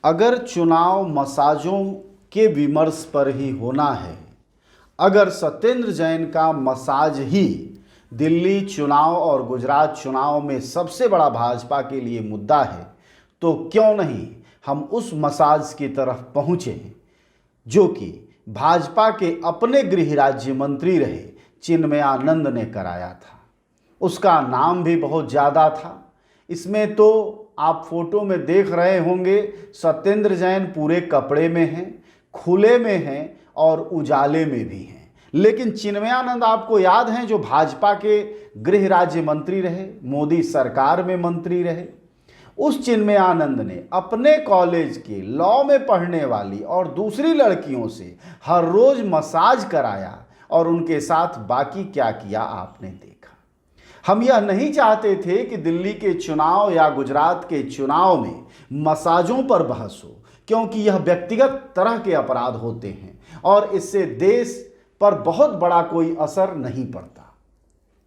अगर चुनाव मसाजों के विमर्श पर ही होना है, अगर सत्येंद्र जैन का मसाज ही दिल्ली चुनाव और गुजरात चुनाव में सबसे बड़ा भाजपा के लिए मुद्दा है, तो क्यों नहीं हम उस मसाज की तरफ पहुँचें जो कि भाजपा के अपने गृह राज्य मंत्री रहे चिन्मयानंद ने कराया था। उसका नाम भी बहुत ज़्यादा था। इसमें तो आप फोटो में देख रहे होंगे, सत्येंद्र जैन पूरे कपड़े में हैं, खुले में हैं और उजाले में भी हैं। लेकिन चिन्मयानंद आपको याद हैं, जो भाजपा के गृह राज्य मंत्री रहे, मोदी सरकार में मंत्री रहे। उस चिन्मयानंद ने अपने कॉलेज के लॉ में पढ़ने वाली और दूसरी लड़कियों से हर रोज मसाज कराया और उनके साथ बाकी क्या किया आपने देखा। हम यह नहीं चाहते थे कि दिल्ली के चुनाव या गुजरात के चुनाव में मसाजों पर बहस हो, क्योंकि यह व्यक्तिगत तरह के अपराध होते हैं और इससे देश पर बहुत बड़ा कोई असर नहीं पड़ता।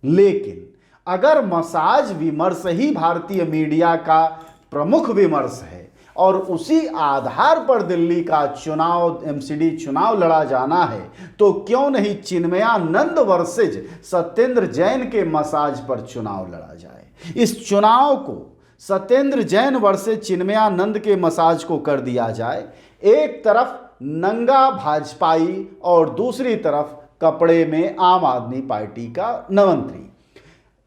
लेकिन अगर मसाज विमर्श ही भारतीय मीडिया का प्रमुख विमर्श है और उसी आधार पर दिल्ली का चुनाव एमसीडी चुनाव लड़ा जाना है, तो क्यों नहीं चिन्मयानंद वर्सेज सत्येंद्र जैन के मसाज पर चुनाव लड़ा जाए। इस चुनाव को सत्येंद्र जैन वर्सेज चिन्मयानंद के मसाज को कर दिया जाए। एक तरफ नंगा भाजपाई और दूसरी तरफ कपड़े में आम आदमी पार्टी का मंत्री।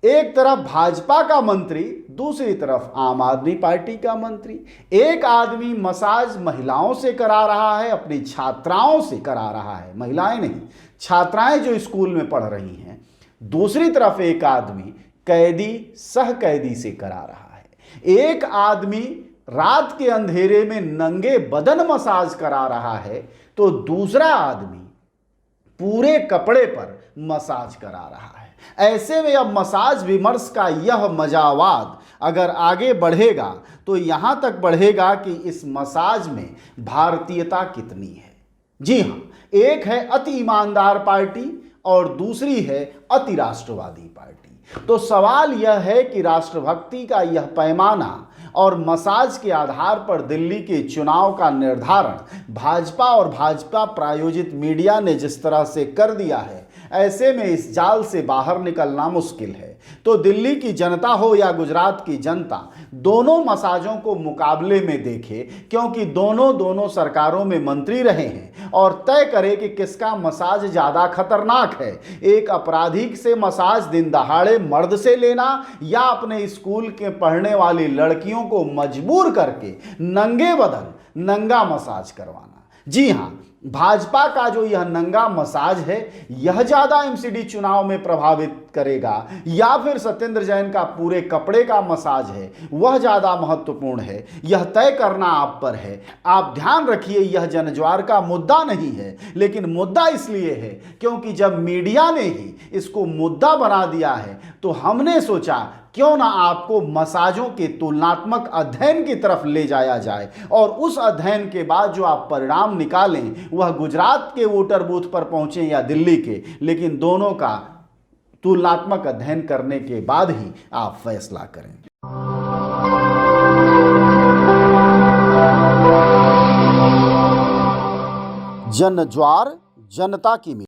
एक तरफ भाजपा का मंत्री, दूसरी तरफ आम आदमी पार्टी का मंत्री। एक आदमी मसाज महिलाओं से करा रहा है, अपनी छात्राओं से करा रहा है, महिलाएं नहीं, छात्राएं जो स्कूल में पढ़ रही हैं। दूसरी तरफ एक आदमी कैदी सह कैदी से करा रहा है। एक आदमी रात के अंधेरे में नंगे बदन मसाज करा रहा है, तो दूसरा आदमी पूरे कपड़े पर मसाज करा रहा है। ऐसे में अब मसाज विमर्श का यह मजावाद अगर आगे बढ़ेगा तो यहां तक बढ़ेगा कि इस मसाज में भारतीयता कितनी है। जी हां, एक है अति ईमानदार पार्टी और दूसरी है अति राष्ट्रवादी पार्टी। तो सवाल यह है कि राष्ट्रभक्ति का यह पैमाना और मसाज के आधार पर दिल्ली के चुनाव का निर्धारण भाजपा और भाजपा प्रायोजित मीडिया ने जिस तरह से कर दिया है, ऐसे में इस जाल से बाहर निकलना मुश्किल है। तो दिल्ली की जनता हो या गुजरात की जनता, दोनों मसाजों को मुकाबले में देखे, क्योंकि दोनों सरकारों में मंत्री रहे हैं, और तय करे कि किसका मसाज ज़्यादा खतरनाक है। एक अपराधी से मसाज दिन दहाड़े मर्द से लेना, या अपने स्कूल के पढ़ने वाली लड़कियों को मजबूर करके नंगे बदन नंगा मसाज करवाना। जी हाँ, भाजपा का जो यह नंगा मसाज है, यह ज्यादा एमसीडी चुनाव में प्रभावित करेगा, या फिर सत्येंद्र जैन का पूरे कपड़े का मसाज है वह ज्यादा महत्वपूर्ण है, यह तय करना आप पर है। आप ध्यान रखिए, यह जनज्वार का मुद्दा नहीं है, लेकिन मुद्दा इसलिए है क्योंकि जब मीडिया ने ही इसको मुद्दा बना दिया है, तो हमने सोचा क्यों ना आपको मसाजों के तुलनात्मक अध्ययन की तरफ ले जाया जाए, और उस अध्ययन के बाद जो आप परिणाम निकालें वह गुजरात के वोटर बूथ पर पहुंचे या दिल्ली के, लेकिन दोनों का तुलनात्मक अध्ययन करने के बाद ही आप फैसला करें। जनज्वार जनता की